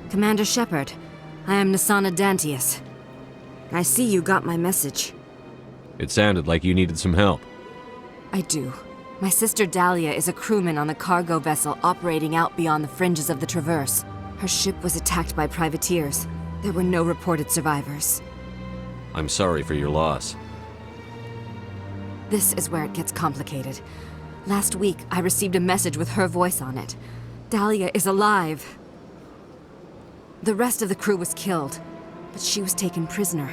Commander Shepard, I am Nasana Dantius. I see you got my message. It sounded like you needed some help. I do. My sister Dahlia is a crewman on a cargo vessel operating out beyond the fringes of the Traverse. Her ship was attacked by privateers. There were no reported survivors. I'm sorry for your loss. This is where it gets complicated. Last week, I received a message with her voice on it. Dahlia is alive. The rest of the crew was killed, but she was taken prisoner.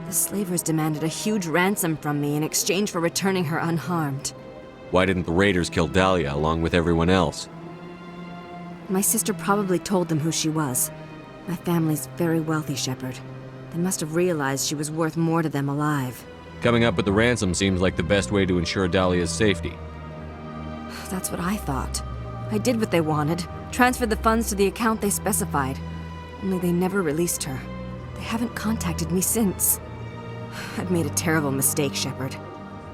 The slavers demanded a huge ransom from me in exchange for returning her unharmed. Why didn't the raiders kill Dahlia along with everyone else? My sister probably told them who she was. My family's very wealthy, Shepard. They must have realized she was worth more to them alive. Coming up with the ransom seems like the best way to ensure Dahlia's safety. That's what I thought. I did what they wanted, transferred the funds to the account they specified. Only they never released her. They haven't contacted me since. I've made a terrible mistake, Shepard.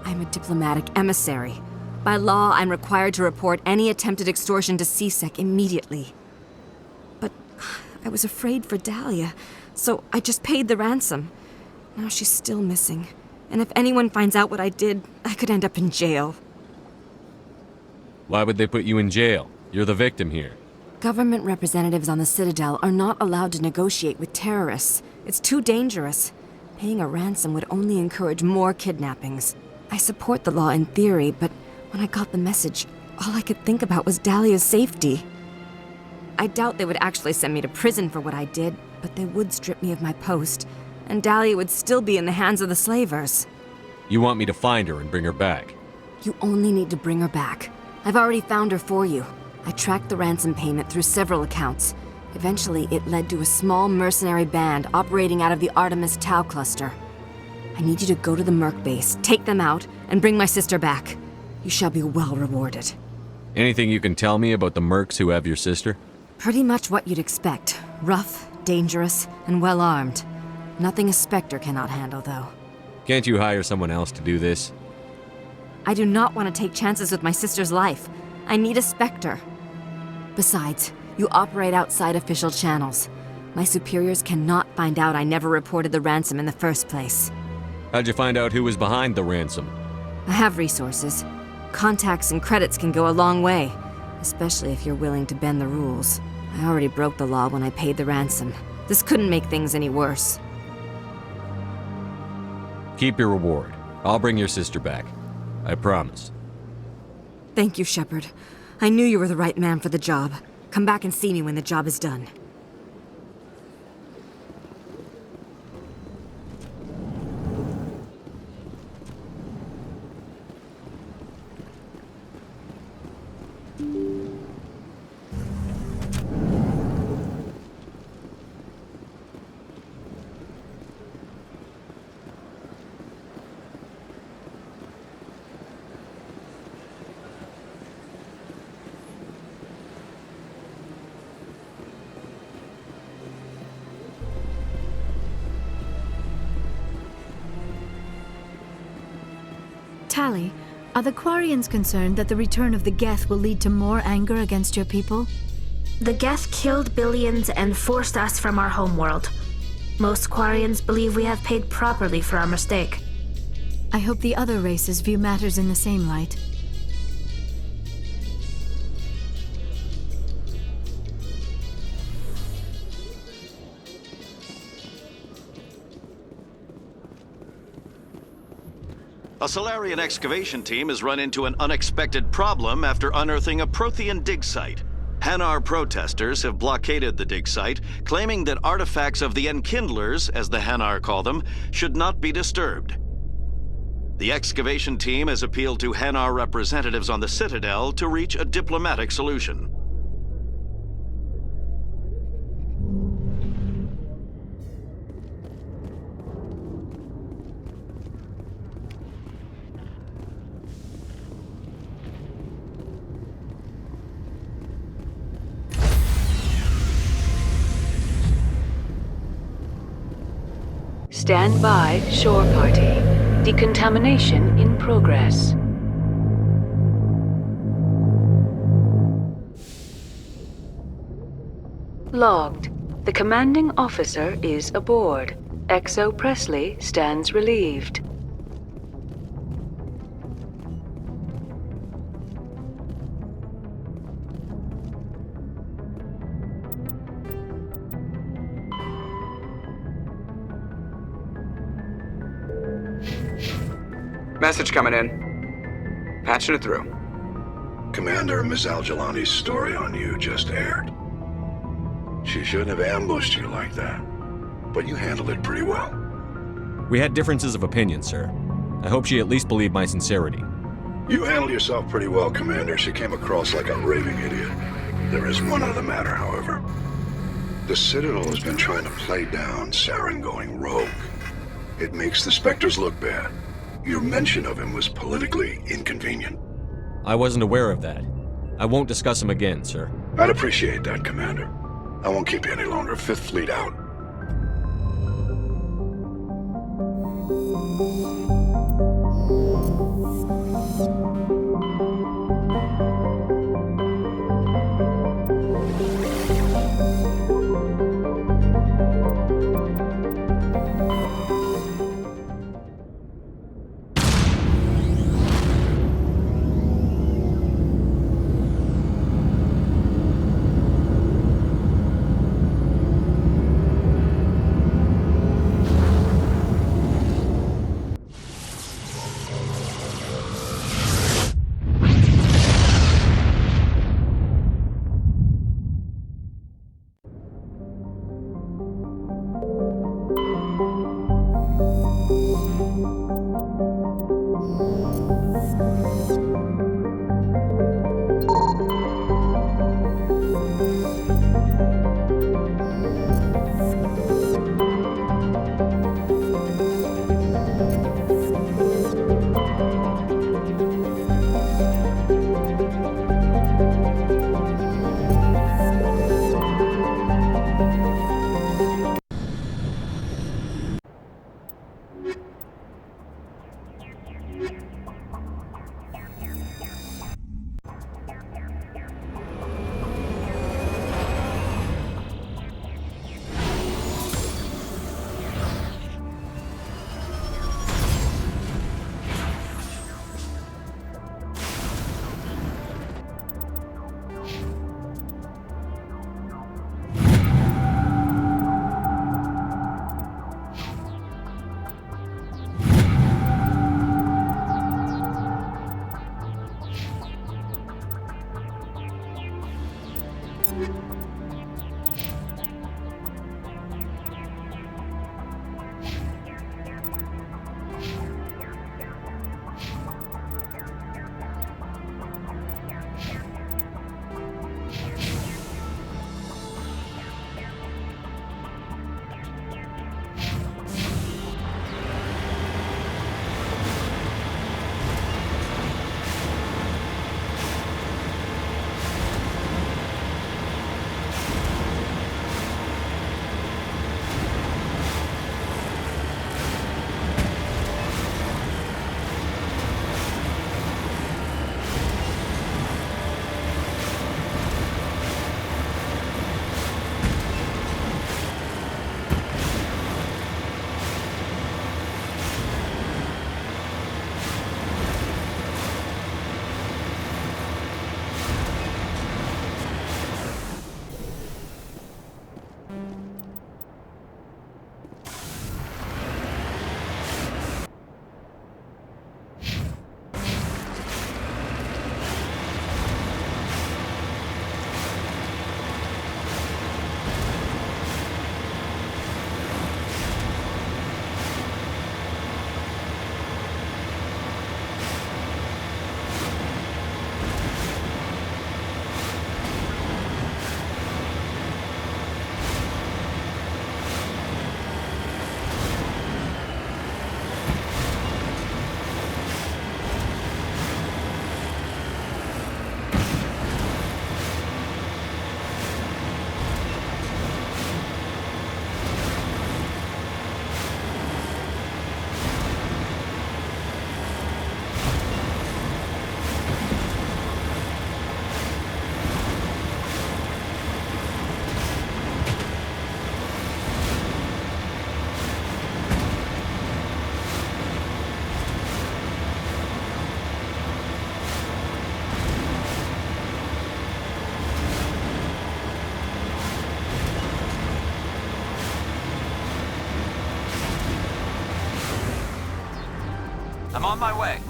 I'm a diplomatic emissary. By law, I'm required to report any attempted extortion to CSEC immediately. But I was afraid for Dahlia, so I just paid the ransom. Now she's still missing. And if anyone finds out what I did, I could end up in jail. Why would they put you in jail? You're the victim here. Government representatives on the Citadel are not allowed to negotiate with terrorists. It's too dangerous. Paying a ransom would only encourage more kidnappings. I support the law in theory, but when I got the message, all I could think about was Dahlia's safety. I doubt they would actually send me to prison for what I did, but they would strip me of my post, and Dahlia would still be in the hands of the slavers. You want me to find her and bring her back? You only need to bring her back. I've already found her for you. I tracked the ransom payment through several accounts. Eventually, it led to a small mercenary band operating out of the Artemis Tau cluster. I need you to go to the Merc base, take them out, and bring my sister back. You shall be well rewarded. Anything you can tell me about the mercs who have your sister? Pretty much what you'd expect. Rough, dangerous, and well-armed. Nothing a Spectre cannot handle, though. Can't you hire someone else to do this? I do not want to take chances with my sister's life. I need a Spectre. Besides, you operate outside official channels. My superiors cannot find out I never reported the ransom in the first place. How'd you find out who was behind the ransom? I have resources. Contacts and credits can go a long way, especially if you're willing to bend the rules. I already broke the law when I paid the ransom. This couldn't make things any worse. Keep your reward. I'll bring your sister back. I promise. Thank you, Shepard. I knew you were the right man for the job. Come back and see me when the job is done. Tali, are the Quarians concerned that the return of the Geth will lead to more anger against your people? The Geth killed billions and forced us from our homeworld. Most Quarians believe we have paid properly for our mistake. I hope the other races view matters in the same light. A Solarian excavation team has run into an unexpected problem after unearthing a Prothean dig site. Hanar protesters have blockaded the dig site, claiming that artifacts of the Enkindlers, as the Hanar call them, should not be disturbed. The excavation team has appealed to Hanar representatives on the Citadel to reach a diplomatic solution. Stand by, shore party. Decontamination in progress. Logged. The commanding officer is aboard. XO Presley stands relieved. Message coming in. Patching it through. Commander, Ms. Al-Jalani's story on you just aired. She shouldn't have ambushed you like that, but you handled it pretty well. We had differences of opinion, sir. I hope she at least believed my sincerity. You handled yourself pretty well, Commander. She came across like a raving idiot. There is one other matter, however. The Citadel has been trying to play down Saren going rogue. It makes the Spectres look bad. Your mention of him was politically inconvenient. I wasn't aware of that. I won't discuss him again, sir. I'd appreciate that, Commander. I won't keep you any longer. Fifth Fleet out. I'm on my way.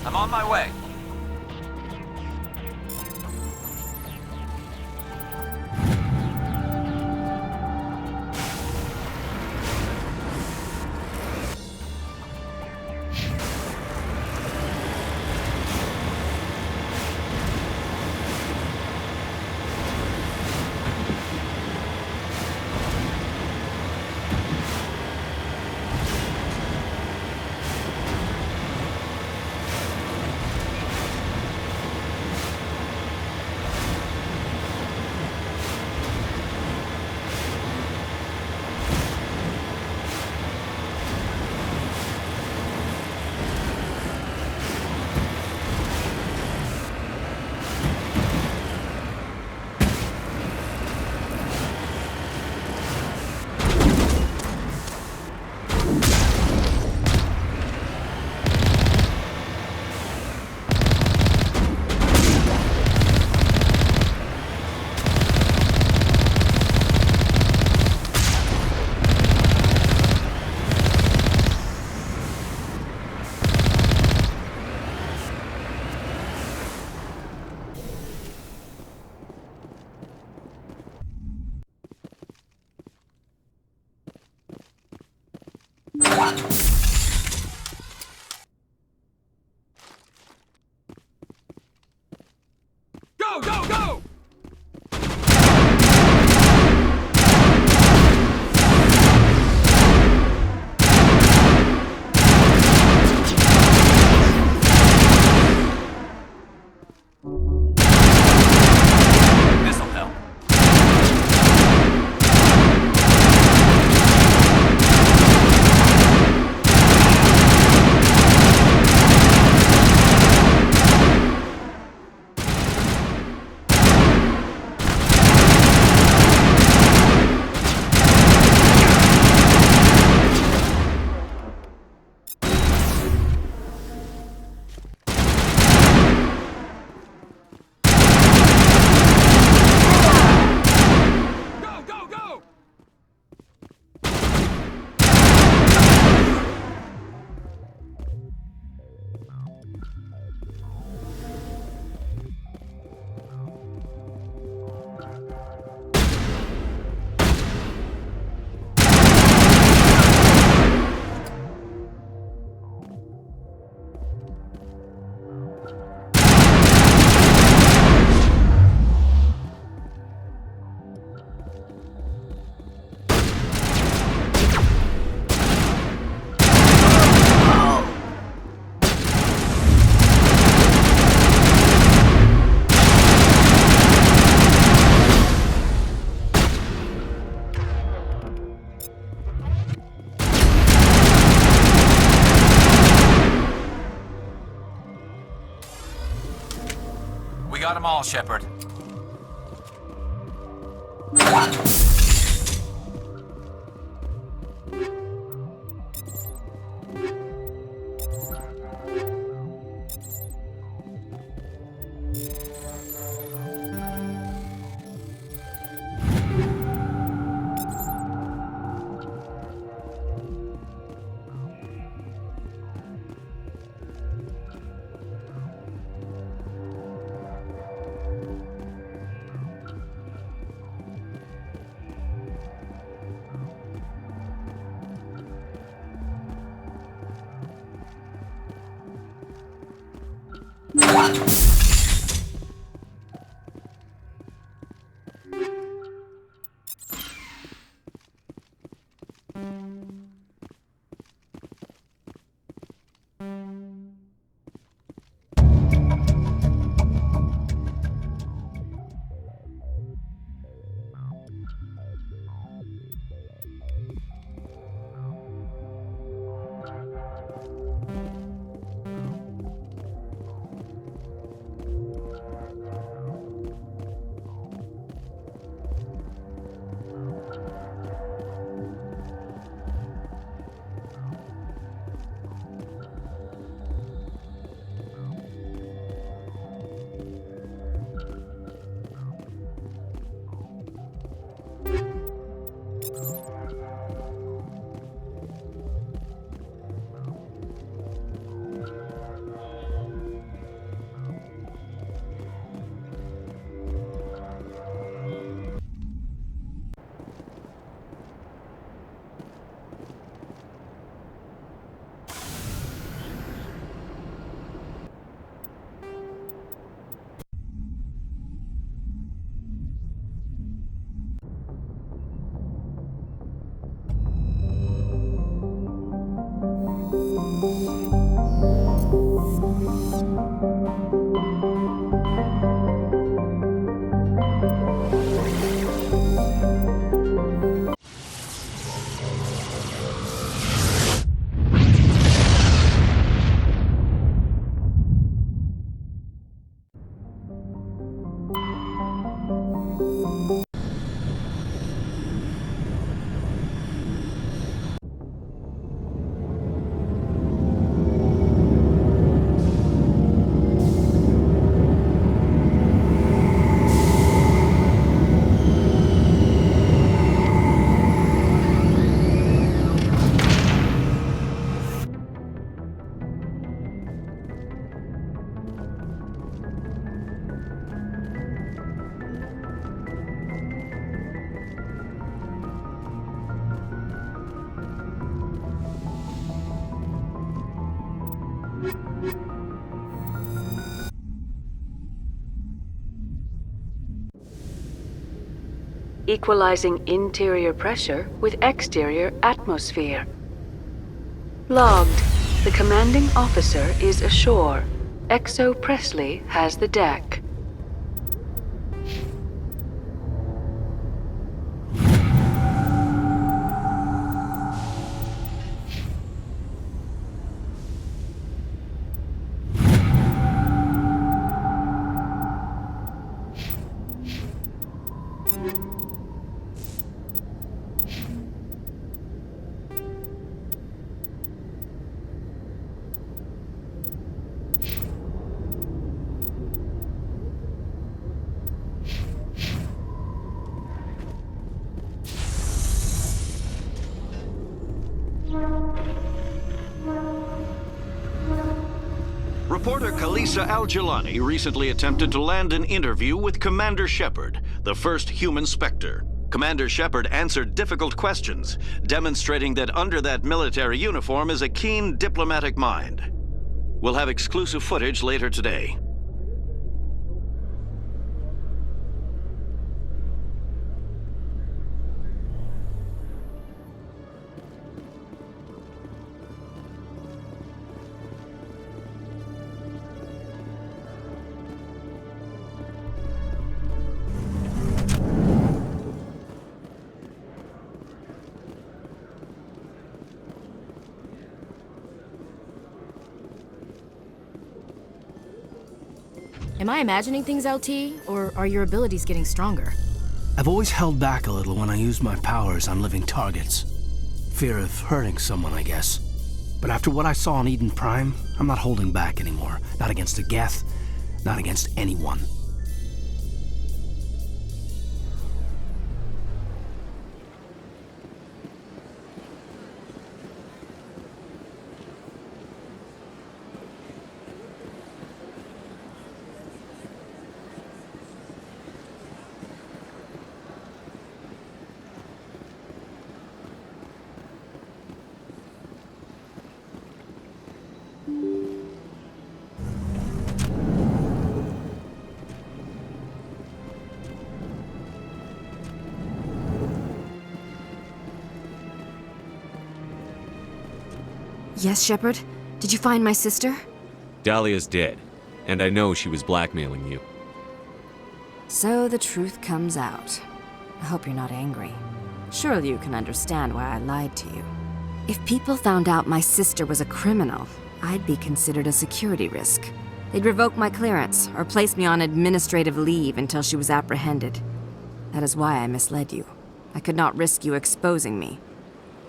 I'm on my way. Go, go, go! This'll help. Go, go, go! We got them all, Shepard. equalizing interior pressure with exterior atmosphere. Logged. The commanding officer is ashore. XO Presley has the deck. Reporter Kalisa Al-Jilani recently attempted to land an interview with Commander Shepard, the first human Spectre. Commander Shepard answered difficult questions, demonstrating that under that military uniform is a keen diplomatic mind. We'll have exclusive footage later today. Am I imagining things, LT, or are your abilities getting stronger? I've always held back a little when I use my powers on living targets. Fear of hurting someone, I guess. But after what I saw in Eden Prime, I'm not holding back anymore. Not against a Geth, not against anyone. Yes, Shepard? Did you find my sister? Dahlia's dead, and I know she was blackmailing you. So the truth comes out. I hope you're not angry. Surely you can understand why I lied to you. If people found out my sister was a criminal, I'd be considered a security risk. They'd revoke my clearance or place me on administrative leave until she was apprehended. That is why I misled you. I could not risk you exposing me.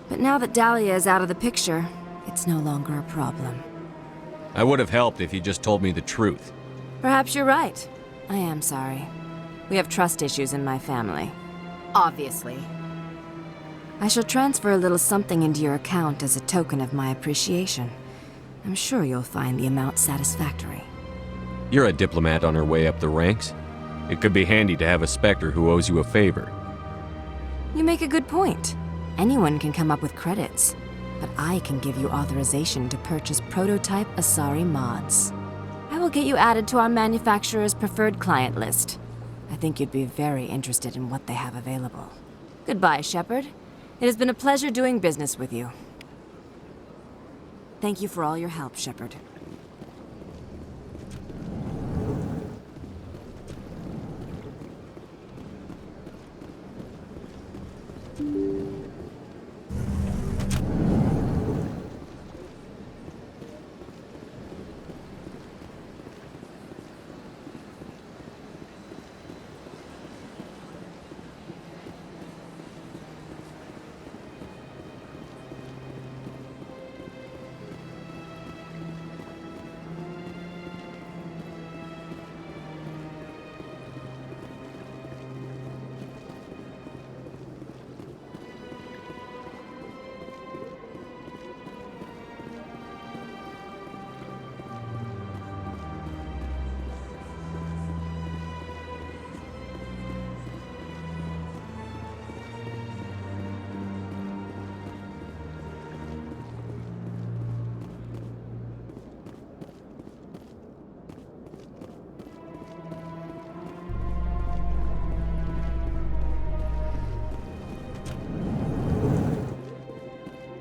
But now that Dahlia is out of the picture, it's no longer a problem. I would have helped if you just told me the truth. Perhaps you're right. I am sorry. We have trust issues in my family. Obviously. I shall transfer a little something into your account as a token of my appreciation. I'm sure you'll find the amount satisfactory. You're a diplomat on her way up the ranks. It could be handy to have a Spectre who owes you a favor. You make a good point. Anyone can come up with credits, but I can give you authorization to purchase prototype Asari mods. I will get you added to our manufacturer's preferred client list. I think you'd be very interested in what they have available. Goodbye, Shepard. It has been a pleasure doing business with you. Thank you for all your help, Shepard.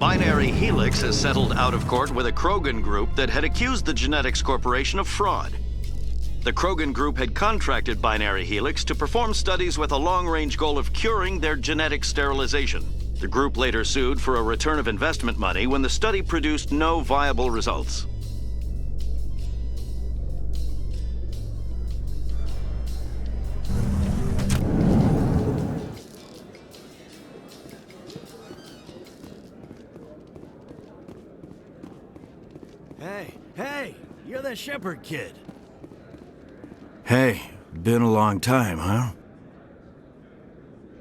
Binary Helix has settled out of court with a Krogan group that had accused the Genetics Corporation of fraud. The Krogan group had contracted Binary Helix to perform studies with a long-range goal of curing their genetic sterilization. The group later sued for a return of investment money when the study produced no viable results. Hey, you're the Shepherd kid. Hey, been a long time, huh?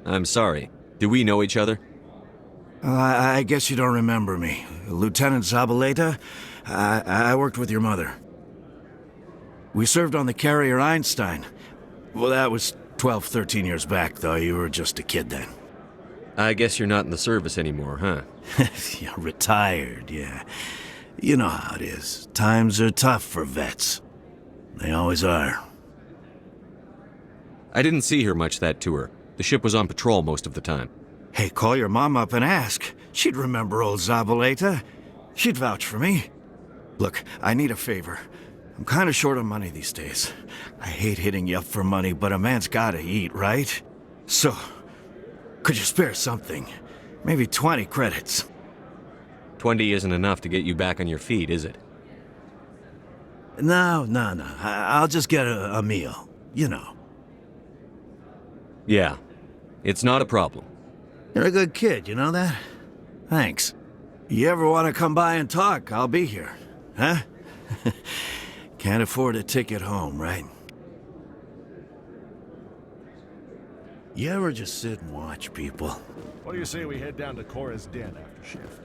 I'm sorry. Do we know each other? I guess you don't remember me. Lieutenant Zabaleta? I worked with your mother. We served on the carrier Einstein. Well, that was 12, 13 years back, though. You were just a kid then. I guess you're not in the service anymore, huh? Yeah, retired, yeah. You know how it is. Times are tough for vets. They always are. I didn't see her much that tour. The ship was on patrol most of the time. Hey, call your mom up and ask. She'd remember old Zabaleta. She'd vouch for me. Look, I need a favor. I'm kind of short on money these days. I hate hitting you up for money, but a man's gotta eat, right? So, could you spare something? Maybe 20 credits. 20 isn't enough to get you back on your feet, is it? No. I'll just get a meal. You know. Yeah. It's not a problem. You're a good kid, you know that? Thanks. You ever want to come by and talk, I'll be here. Huh? Can't afford a ticket home, right? You ever just sit and watch people? What do you say we head down to Cora's den after shift?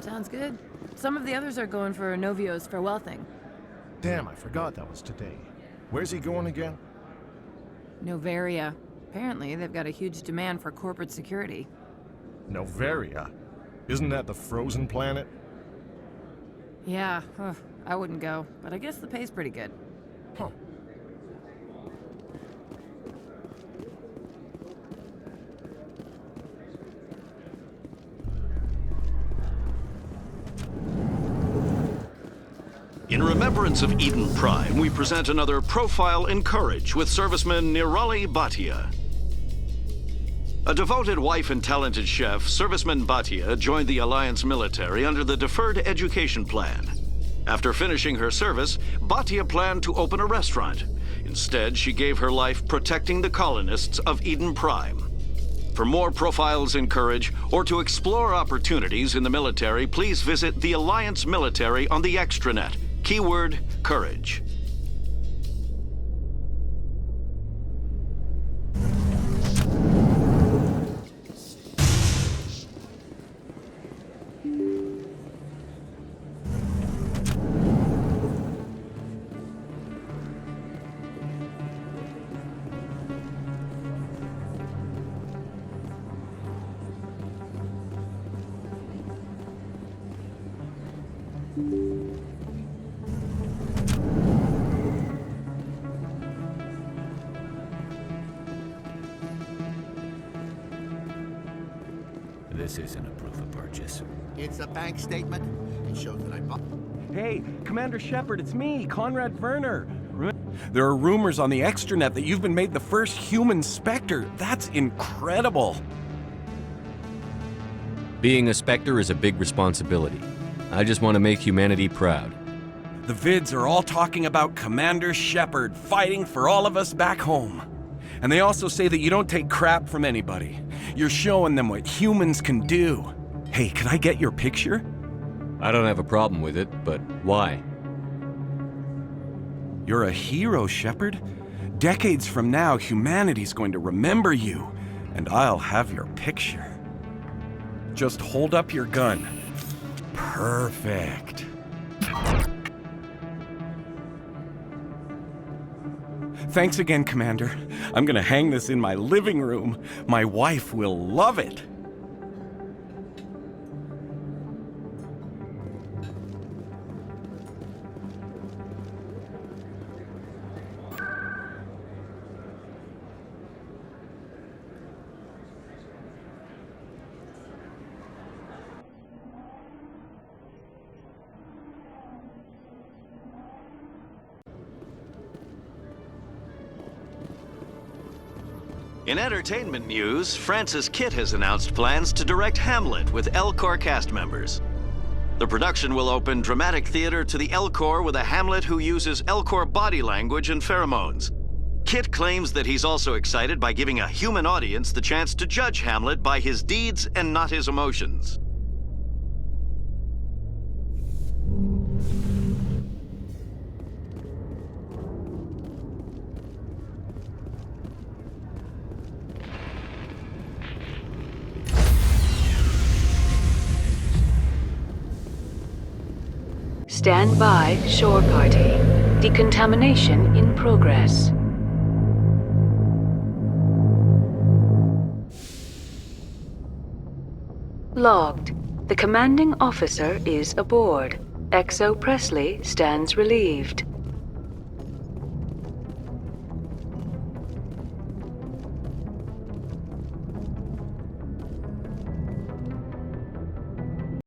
Sounds good. Some of the others are going for Novio's farewell thing. Damn, I forgot that was today. Where's he going again? Novaria. Apparently, they've got a huge demand for corporate security. Novaria? Isn't that the frozen planet? Yeah, I wouldn't go, but I guess the pay's pretty good. Huh. In remembrance of Eden Prime, we present another Profile in Courage with serviceman Nirali Bhatia. A devoted wife and talented chef, serviceman Bhatia joined the Alliance military under the Deferred Education Plan. After finishing her service, Bhatia planned to open a restaurant. Instead, she gave her life protecting the colonists of Eden Prime. For more Profiles in Courage, or to explore opportunities in the military, please visit the Alliance Military on the extranet. Keyword, Courage. This isn't a proof of purchase. It's a bank statement. It shows that I bought. Hey, Commander Shepard, it's me, Conrad Werner. There are rumors on the extranet that you've been made the first human Spectre. That's incredible. Being a Spectre is a big responsibility. I just want to make humanity proud. The vids are all talking about Commander Shepard fighting for all of us back home. And they also say that you don't take crap from anybody. You're showing them what humans can do. Hey, can I get your picture? I don't have a problem with it, but why? You're a hero, Shepard. Decades from now, humanity's going to remember you, and I'll have your picture. Just hold up your gun. Perfect. Thanks again, Commander. I'm gonna hang this in my living room. My wife will love it. In entertainment news, Francis Kitt has announced plans to direct Hamlet with L-Corps cast members. The production will open dramatic theater to the L-Corps with a Hamlet who uses L-Corps body language and pheromones. Kitt claims that he's also excited by giving a human audience the chance to judge Hamlet by his deeds and not his emotions. Stand by, shore party. Decontamination in progress. Logged. The commanding officer is aboard. XO Presley stands relieved.